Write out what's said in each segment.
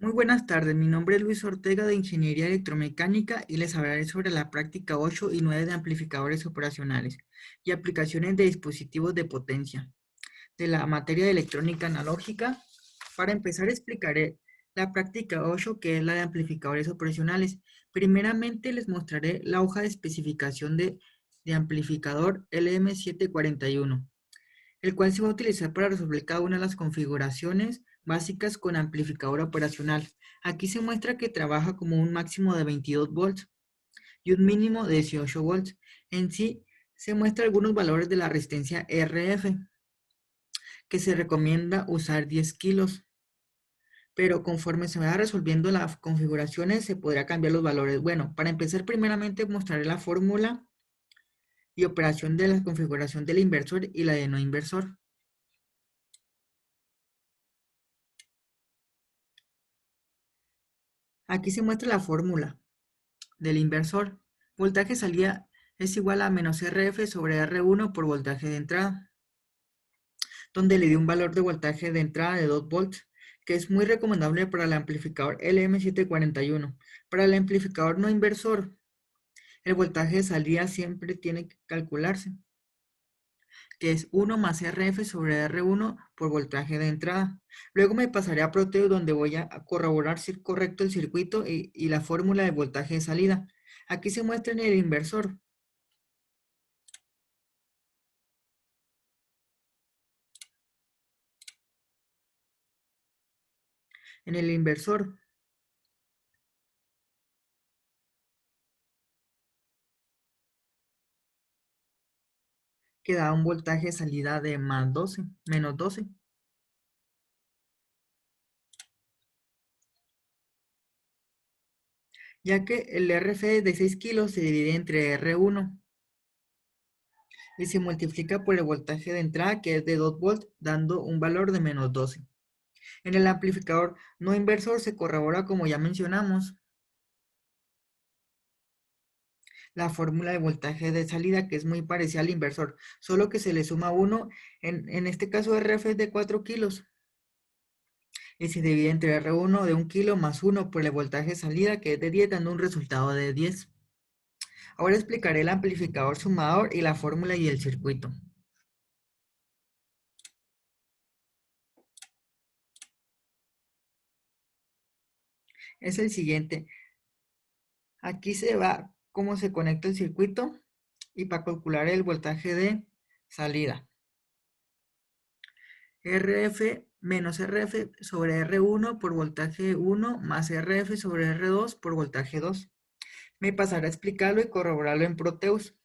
Muy buenas tardes, mi nombre es Luis Ortega de Ingeniería Electromecánica y les hablaré sobre la práctica 8 y 9 de amplificadores operacionales y aplicaciones de dispositivos de potencia de la materia de electrónica analógica. Para empezar explicaré la práctica 8, que es la de amplificadores operacionales. Primeramente les mostraré la hoja de especificación de amplificador LM741, el cual se va a utilizar para resolver cada una de las configuraciones básicas con amplificador operacional. Aquí se muestra que trabaja como un máximo de 22 volts y un mínimo de 18 volts. En sí, se muestra algunos valores de la resistencia RF, que se recomienda usar 10 kilos, pero conforme se vaya resolviendo las configuraciones se podrá cambiar los valores. Bueno, para empezar primeramente mostraré la fórmula y operación de la configuración del inversor y la de no inversor. Aquí se muestra la fórmula del inversor. Voltaje salida es igual a menos RF sobre R1 por voltaje de entrada, donde le di un valor de voltaje de entrada de 2 volts, que es muy recomendable para el amplificador LM741. Para el amplificador no inversor, el voltaje de salida siempre tiene que calcularse, que es 1 más RF sobre R1 por voltaje de entrada. Luego me pasaré a Proteus, donde voy a corroborar si es correcto el circuito y la fórmula de voltaje de salida. Aquí se muestra en el inversor. En el inversor que da un voltaje de salida de menos 12, ya que el RF de 6 kilos se divide entre R1 y se multiplica por el voltaje de entrada, que es de 2 volts, dando un valor de menos 12. En el amplificador no inversor se corrobora, como ya mencionamos, la fórmula de voltaje de salida, que es muy parecida al inversor, solo que se le suma 1, en este caso RF es de 4 kilos, y se divide entre R1 de 1 kilo más 1 por el voltaje de salida, que es de 10, dando un resultado de 10. Ahora explicaré el amplificador sumador y la fórmula y el circuito. Es el siguiente. Aquí se va cómo se conecta el circuito y para calcular el voltaje de salida. RF menos RF sobre R1 por voltaje 1 más RF sobre R2 por voltaje 2. Me pasará a explicarlo y corroborarlo en Proteus.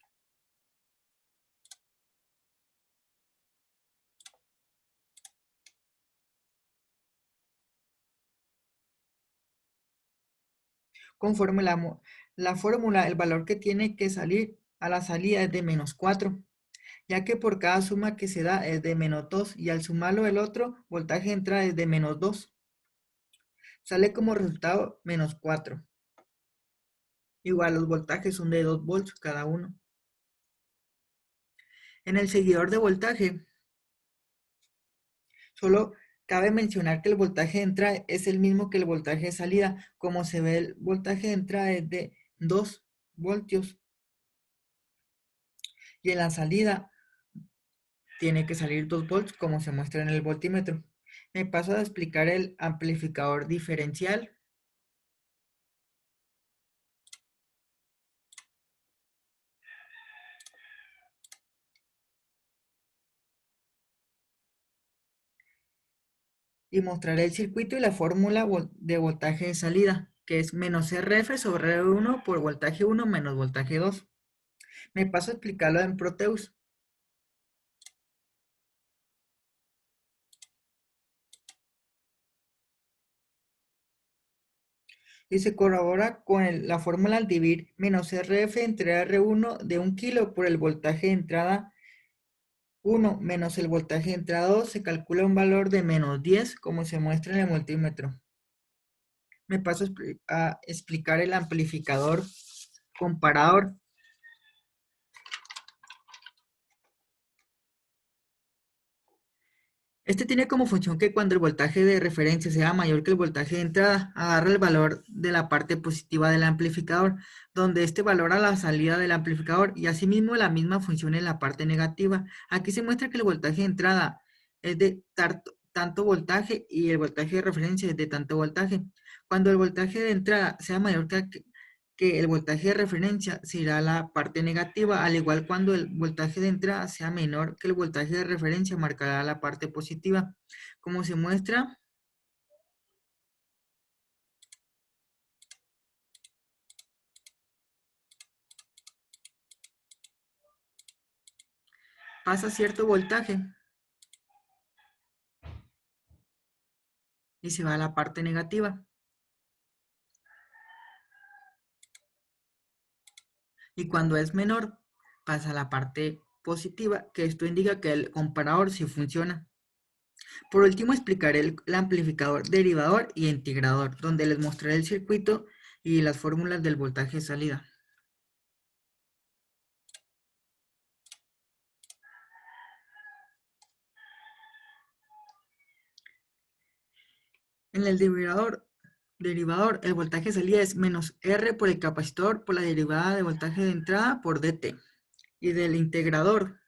Conforme la fórmula, el valor que tiene que salir a la salida es de menos 4, ya que por cada suma que se da es de menos 2 y al sumarlo el otro voltaje de entrada es de menos 2. Sale como resultado menos 4. Igual los voltajes son de 2 volts cada uno. En el seguidor de voltaje, solo cabe mencionar que el voltaje de entrada es el mismo que el voltaje de salida. Como se ve, el voltaje de entrada es de 2 voltios y en la salida tiene que salir 2 volts, como se muestra en el voltímetro. Me paso a explicar el amplificador diferencial. Y mostraré el circuito y la fórmula de voltaje de salida, que es menos RF sobre R1 por voltaje 1 menos voltaje 2. Me paso a explicarlo en Proteus. Y se corrobora con la fórmula al dividir menos RF entre R1 de 1 kilo por el voltaje de entrada 1 menos el voltaje de entrada 2, se calcula un valor de menos 10, como se muestra en el multímetro. Me paso a explicar el amplificador comparador. Este tiene como función que cuando el voltaje de referencia sea mayor que el voltaje de entrada, agarra el valor de la parte positiva del amplificador, donde este valora la salida del amplificador y asimismo la misma función en la parte negativa. Aquí se muestra que el voltaje de entrada es de tanto voltaje y el voltaje de referencia es de tanto voltaje. Cuando el voltaje de entrada sea mayor que el voltaje de referencia, será la parte negativa, al igual cuando el voltaje de entrada sea menor que el voltaje de referencia, marcará la parte positiva. Como se muestra, pasa cierto voltaje y se va a la parte negativa. Y cuando es menor, pasa a la parte positiva, que esto indica que el comparador sí funciona. Por último, explicaré el amplificador derivador y integrador, donde les mostraré el circuito y las fórmulas del voltaje de salida. En el derivador, el voltaje de salida es menos R por el capacitor por la derivada de voltaje de entrada por dt. Y del integrador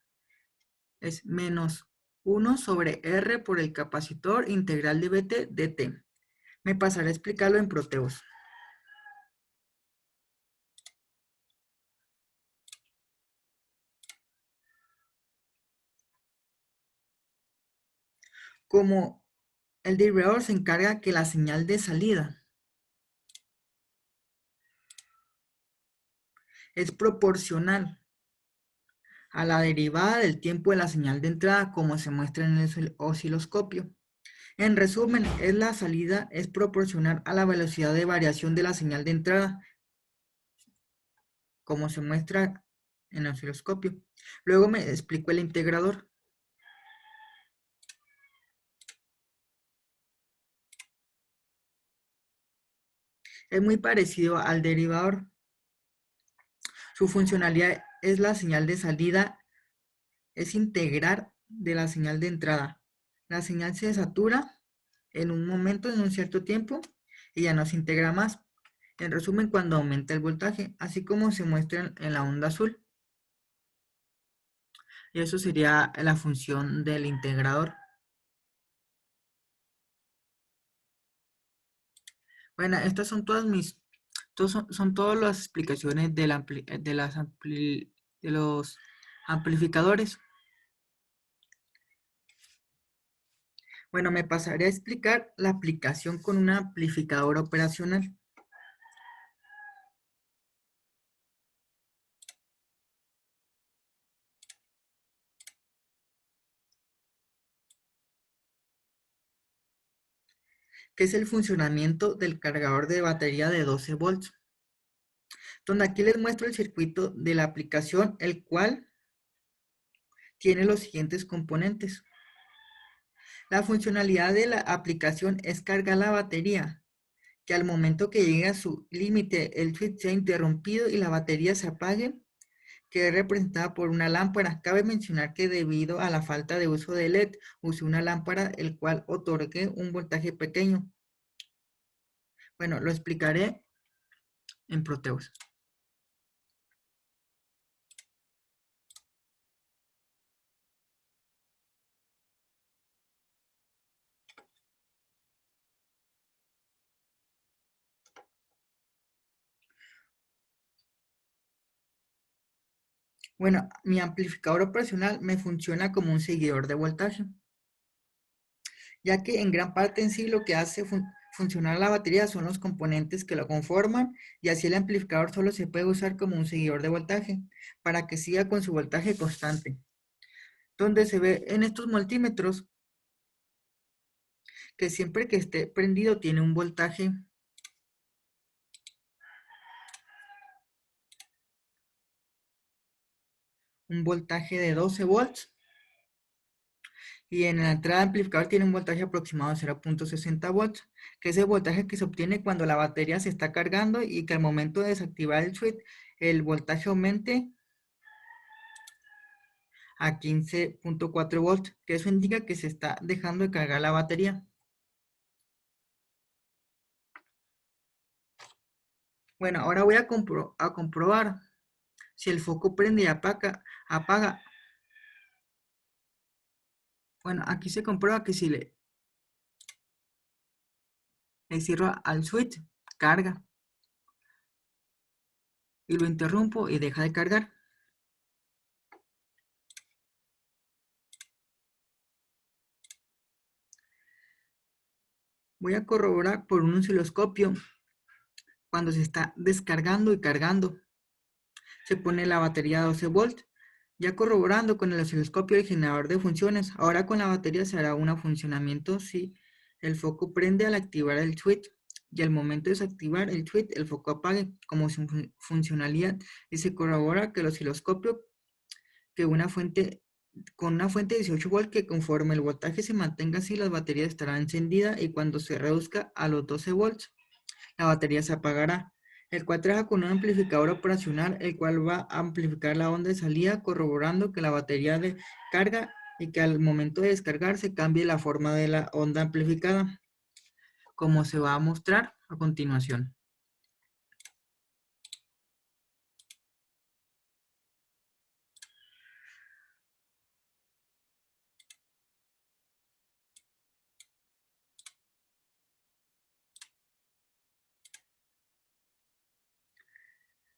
es menos 1 sobre R por el capacitor integral de Bt dt. Me pasaré a explicarlo en Proteus. Como el derivador se encarga que la señal de salida es proporcional a la derivada del tiempo de la señal de entrada, como se muestra en el osciloscopio. En resumen, la salida es proporcional a la velocidad de variación de la señal de entrada, como se muestra en el osciloscopio. Luego me explico el integrador. Es muy parecido al derivador. Su funcionalidad es la señal de salida, es integrar de la señal de entrada. La señal se satura en un momento, en un cierto tiempo, y ya no se integra más. En resumen, cuando aumenta el voltaje, así como se muestra en la onda azul. Y eso sería la función del integrador. Bueno, estas son todas son todas las explicaciones de los amplificadores. Bueno, me pasaré a explicar la aplicación con un amplificador operacional. Que es el funcionamiento del cargador de batería de 12 volts. Donde aquí les muestro el circuito de la aplicación, el cual tiene los siguientes componentes. La funcionalidad de la aplicación es cargar la batería, que al momento que llegue a su límite el switch sea interrumpido y la batería se apague, que es representada por una lámpara. Cabe mencionar que debido a la falta de uso de LED, usé una lámpara el cual otorgue un voltaje pequeño. Bueno, lo explicaré en Proteus. Bueno, mi amplificador operacional me funciona como un seguidor de voltaje, ya que en gran parte en sí lo que hace funcionar la batería son los componentes que lo conforman y así el amplificador solo se puede usar como un seguidor de voltaje para que siga con su voltaje constante. Donde se ve en estos multímetros que siempre que esté prendido tiene un voltaje de 12 volts y en la entrada de amplificador tiene un voltaje aproximado de 0.60 volts, que es el voltaje que se obtiene cuando la batería se está cargando y que al momento de desactivar el switch el voltaje aumente a 15.4 volts, que eso indica que se está dejando de cargar la batería. Bueno, ahora voy a comprobar si el foco prende y apaga. Bueno, aquí se comprueba que si le cierro al switch, carga, y lo interrumpo y deja de cargar. Voy a corroborar por un osciloscopio cuando se está descargando y cargando. Se pone la batería a 12 volts. Ya corroborando con el osciloscopio el generador de funciones. Ahora con la batería se hará un funcionamiento si el foco prende al activar el switch y al momento de desactivar el switch el foco apague como su funcionalidad, y se corrobora que el osciloscopio que con una fuente de 18 volts, que conforme el voltaje se mantenga así la batería estará encendida, y cuando se reduzca a los 12 volts la batería se apagará. El cual trabaja con un amplificador operacional, el cual va a amplificar la onda de salida, corroborando que la batería de carga y que al momento de descargarse cambie la forma de la onda amplificada, como se va a mostrar a continuación.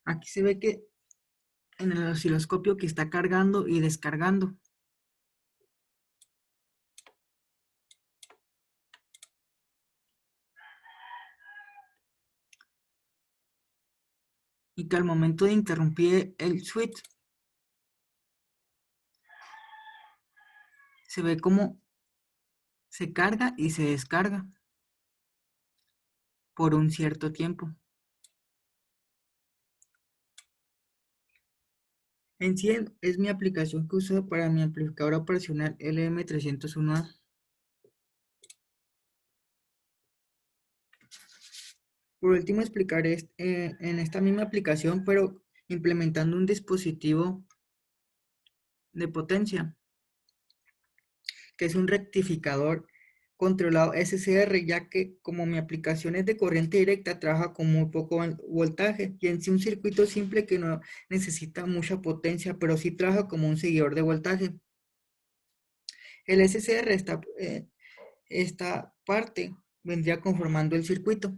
Aquí se ve que en el osciloscopio que está cargando y descargando, y que al momento de interrumpir el switch se ve como se carga y se descarga por un cierto tiempo. En sí es mi aplicación que uso para mi amplificador operacional LM301A. Por último, explicaré en esta misma aplicación, pero implementando un dispositivo de potencia, que es un rectificador controlado SCR, ya que como mi aplicación es de corriente directa, trabaja con muy poco voltaje, y en sí un circuito simple que no necesita mucha potencia, pero sí trabaja como un seguidor de voltaje. El SCR, esta parte, vendría conformando el circuito.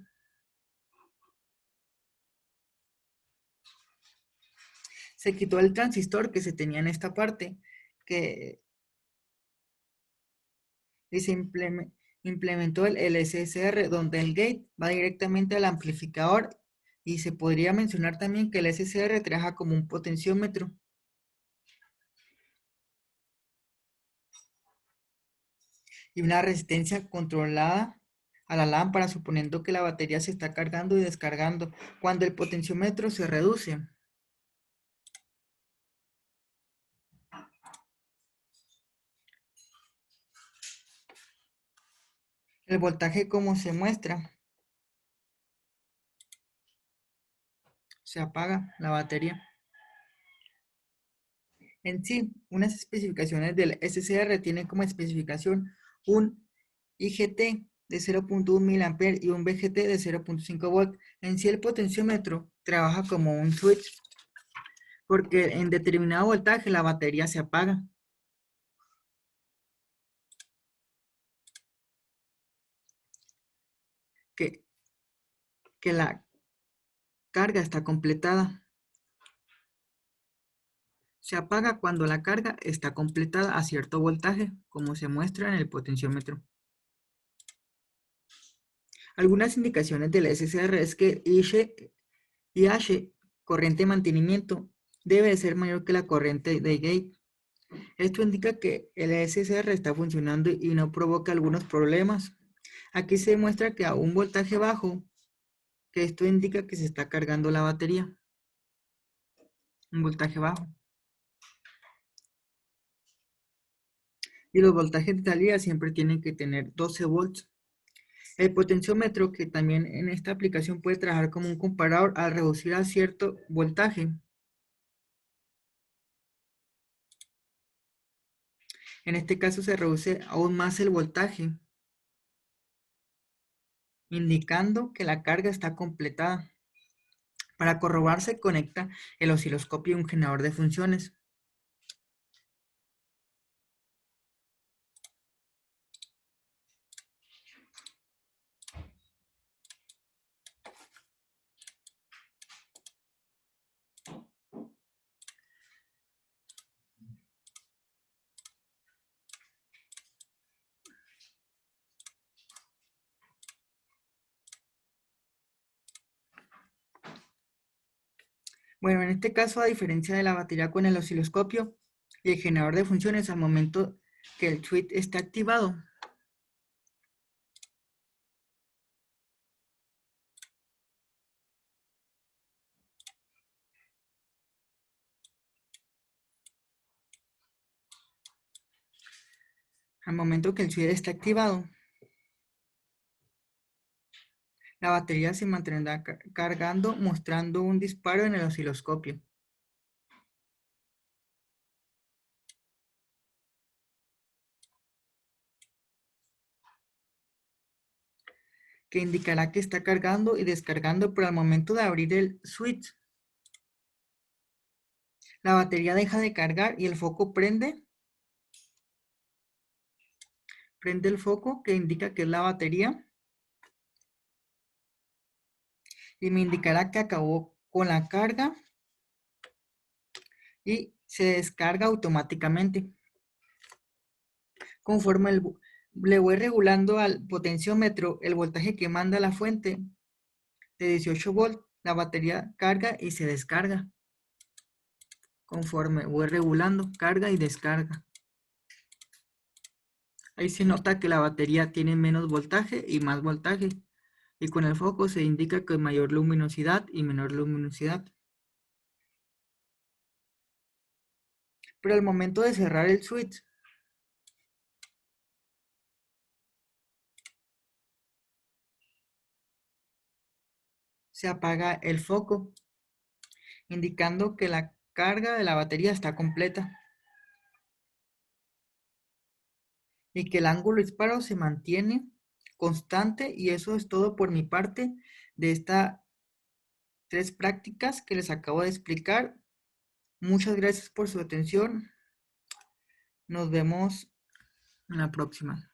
Se quitó el transistor que se tenía en esta parte, que y se implementó el SSR, donde el gate va directamente al amplificador, y se podría mencionar también que el SSR trabaja como un potenciómetro. Y una resistencia controlada a la lámpara, suponiendo que la batería se está cargando y descargando. Cuando el potenciómetro se reduce, el voltaje, como se muestra, se apaga la batería. En sí, unas especificaciones del SCR tienen como especificación un IGT de 0.1 mA y un VGT de 0.5 volt. En sí, el potenciómetro trabaja como un switch, porque en determinado voltaje la batería se apaga, que, que la carga está completada. Se apaga cuando la carga está completada a cierto voltaje, como se muestra en el potenciómetro. Algunas indicaciones del SCR es que IH, corriente de mantenimiento, debe ser mayor que la corriente de gate. Esto indica que el SCR está funcionando y no provoca algunos problemas. Aquí se muestra que a un voltaje bajo, que esto indica que se está cargando la batería. Un voltaje bajo. Y los voltajes de salida siempre tienen que tener 12 volts. El potenciómetro, que también en esta aplicación puede trabajar como un comparador al reducir a cierto voltaje, En este caso se reduce aún más el voltaje, indicando que la carga está completada. Para corroborar se conecta el osciloscopio a un generador de funciones. Bueno, en este caso, a diferencia de la batería con el osciloscopio y el generador de funciones, al momento que el switch está activado, la batería se mantendrá cargando, mostrando un disparo en el osciloscopio, que indicará que está cargando y descargando, pero al momento de abrir el switch, la batería deja de cargar y el foco prende el foco, que indica que es la batería, y me indicará que acabó con la carga y se descarga automáticamente. Conforme le voy regulando al potenciómetro el voltaje que manda la fuente de 18 volts, la batería carga y se descarga. Conforme voy regulando, carga y descarga. Ahí se nota que la batería tiene menos voltaje y más voltaje. Y con el foco se indica que mayor luminosidad y menor luminosidad. Pero al momento de cerrar el switch, se apaga el foco, indicando que la carga de la batería está completa y que el ángulo de disparo se mantiene constante. Y eso es todo por mi parte de estas 3 prácticas que les acabo de explicar. Muchas gracias por su atención. Nos vemos en la próxima.